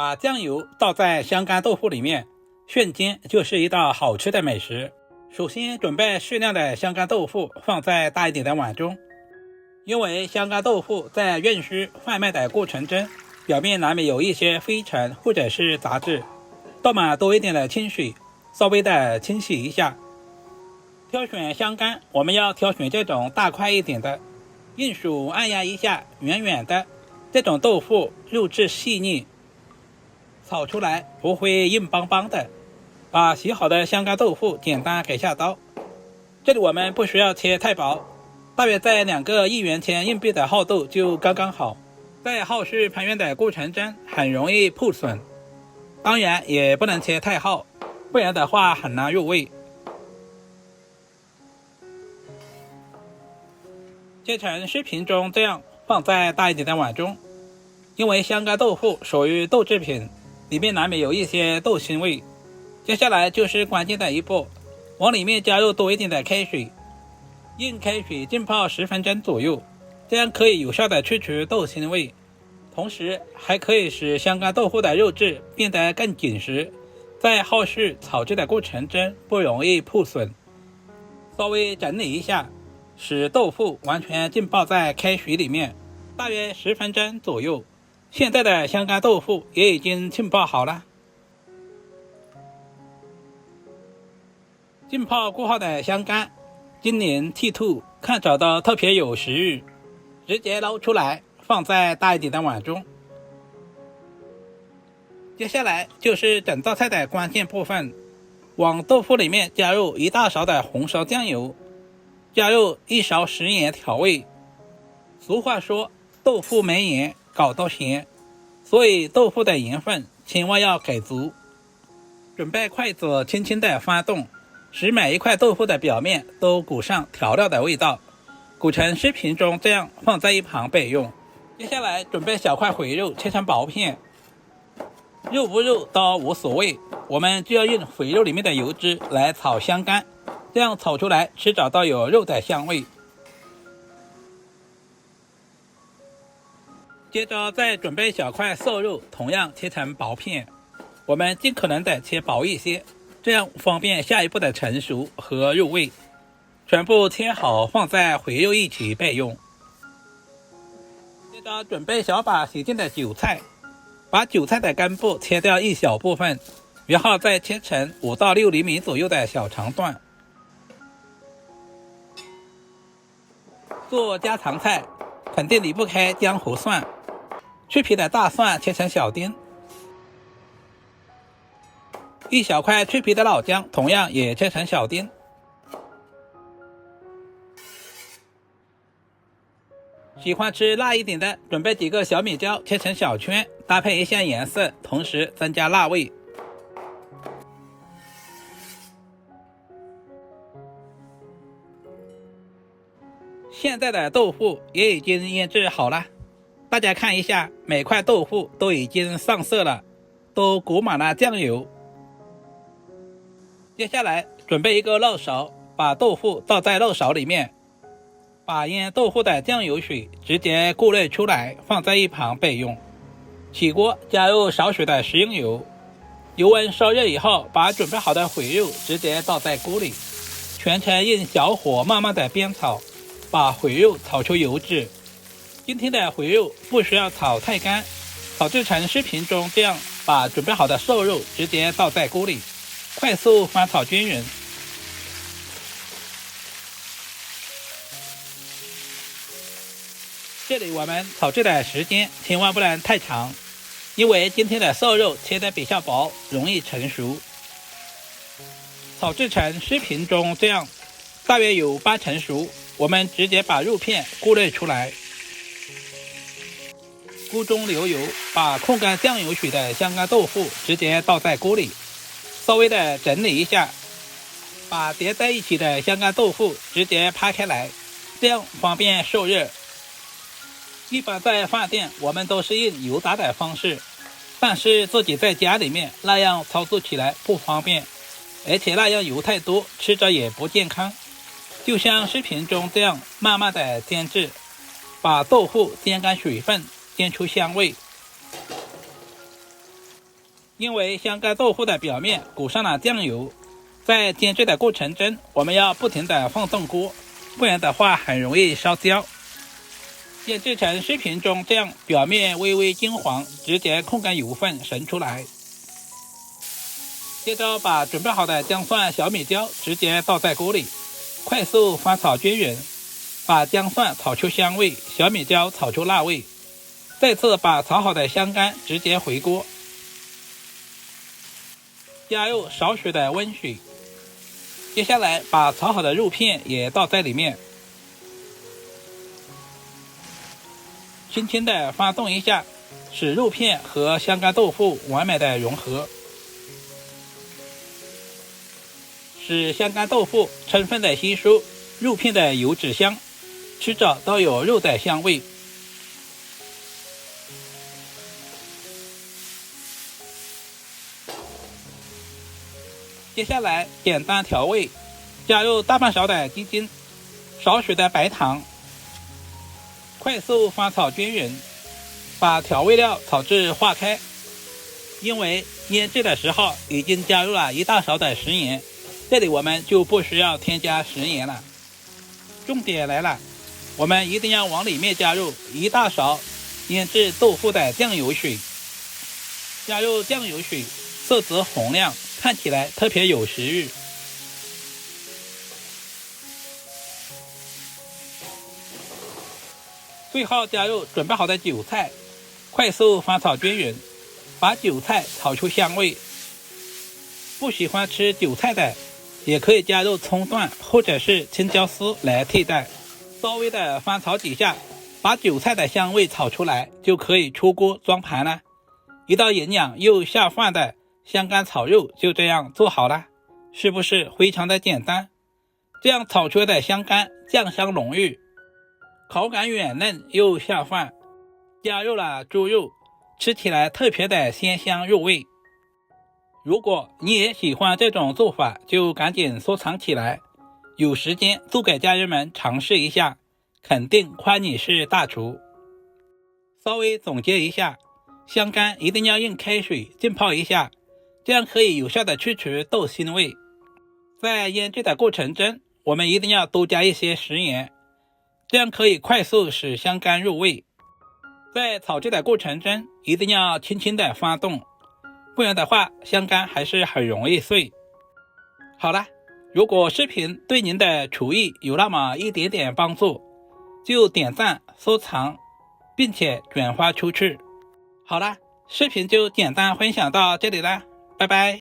把酱油倒在香干豆腐里面，瞬间就是一道好吃的美食。首先准备适量的香干豆腐放在大一点的碗中，因为香干豆腐在运输贩卖的过程中，表面难免有一些灰尘或者是杂质，倒满多一点的清水，稍微的清洗一下。挑选香干，我们要挑选这种大块一点的，用手按压一下，圆圆的，这种豆腐肉质细腻，炒出来不会硬邦邦的。把洗好的香干豆腐简单给下刀，这里我们不需要切太薄，大约在2个1元钱硬币的厚度就刚刚好。在后续烹饪的过程中很容易破损，当然也不能切太厚，不然的话很难入味。切成视频中这样放在大一点的碗中，因为香干豆腐属于豆制品，里面难免有一些豆腥味。接下来就是关键的一步，往里面加入多一点的开水，用开水浸泡10分钟左右，这样可以有效的去除豆腥味，同时还可以使香干豆腐的肉质变得更紧实，在后续炒制的过程中不容易破损。稍微整理一下，使豆腐完全浸泡在开水里面，大约10分钟左右。现在的香干豆腐也已经浸泡好了。浸泡过后的香干晶莹剔透，看着都特别有食欲，直接捞出来放在大一点的碗中。接下来就是整道菜的关键部分，往豆腐里面加入1大勺的红烧酱油，加入1勺食盐调味。俗话说豆腐没盐搞到咸，所以豆腐的盐分千万要给足。准备筷子轻轻的翻动，使每一块豆腐的表面都裹上调料的味道，裹成视频中这样放在一旁备用。接下来准备小块回肉切成薄片，肉不肉都无所谓，我们就要用回肉里面的油脂来炒香干，这样炒出来吃着都有肉的香味。接着再准备小块瘦肉，同样切成薄片，我们尽可能的切薄一些，这样方便下一步的成熟和入味。全部切好放在回肉一起备用。接着准备小把洗净的韭菜，把韭菜的根部切掉一小部分，然后再切成5到6厘米左右的小长段。做家常菜肯定离不开姜和蒜，去皮的大蒜切成小丁，一小块去皮的老姜同样也切成小丁。喜欢吃辣一点的，准备几个小米椒切成小圈，搭配一下颜色，同时增加辣味。现在的豆腐也已经腌制好了，大家看一下，每块豆腐都已经上色了，都裹满了酱油。接下来准备一个漏勺，把豆腐倒在漏勺里面，把腌豆腐的酱油水直接过滤出来，放在一旁备用。起锅加入少许的食用油，油温烧热以后，把准备好的回肉直接倒在锅里，全程用小火慢慢的煸炒，把回肉炒出油脂。今天的回肉不需要炒太干，炒制成视频中这样，把准备好的瘦肉直接倒在锅里，快速翻炒均匀。这里我们炒制的时间千万不能太长，因为今天的瘦肉切得比较薄，容易成熟。炒制成视频中这样，大约有8成熟，我们直接把肉片过滤出来。锅中留油，把控干酱油水的香干豆腐直接倒在锅里，稍微的整理一下，把叠在一起的香干豆腐直接拍开来，这样方便受热。一般在饭店我们都是用油炸的方式，但是自己在家里面那样操作起来不方便，而且那样油太多，吃着也不健康。就像视频中这样慢慢的煎制，把豆腐煎干水分，煎出香味。因为香干豆腐的表面裹上了酱油，在煎制的过程中，我们要不停地放动锅，不然的话很容易烧焦。煎制成视频中这样，表面微微金黄，直接控干油分渗出来。接着把准备好的姜蒜、小米椒直接倒在锅里，快速翻炒均匀，把姜蒜炒出香味，小米椒炒出辣味。再次把炒好的香干直接回锅，加入少许的温水。接下来把炒好的肉片也倒在里面，轻轻地翻动一下，使肉片和香干豆腐完美的融合，使香干豆腐充分的吸收肉片的油脂香，吃着都有肉的香味。接下来简单调味，加入大半勺的鸡精，少许的白糖，快速翻炒均匀，把调味料炒至化开。因为腌制的时候已经加入了1大勺的食盐，这里我们就不需要添加食盐了。重点来了，我们一定要往里面加入1大勺腌制豆腐的酱油水。加入酱油水，色泽红亮，看起来特别有食欲。最后加入准备好的韭菜，快速翻炒均匀，把韭菜炒出香味。不喜欢吃韭菜的，也可以加入葱段或者是青椒丝来替代。稍微的翻炒几下，把韭菜的香味炒出来，就可以出锅装盘了。一道营养又下饭的香干炒肉就这样做好了，是不是非常的简单？这样炒出来的香干酱香浓郁，口感软嫩又下饭，加入了猪肉，吃起来特别的鲜香入味。如果你也喜欢这种做法，就赶紧收藏起来，有时间做给家人们尝试一下，肯定夸你是大厨。稍微总结一下，香干一定要用开水浸泡一下，这样可以有效的去除豆腥味。在腌制的过程中，我们一定要多加一些食盐，这样可以快速使香干入味。在炒制的过程中，一定要轻轻的翻动，不然的话香干还是很容易碎。好了，如果视频对您的厨艺有那么一点点帮助，就点赞、收藏并且转发出去。好了，视频就简单分享到这里了，拜拜。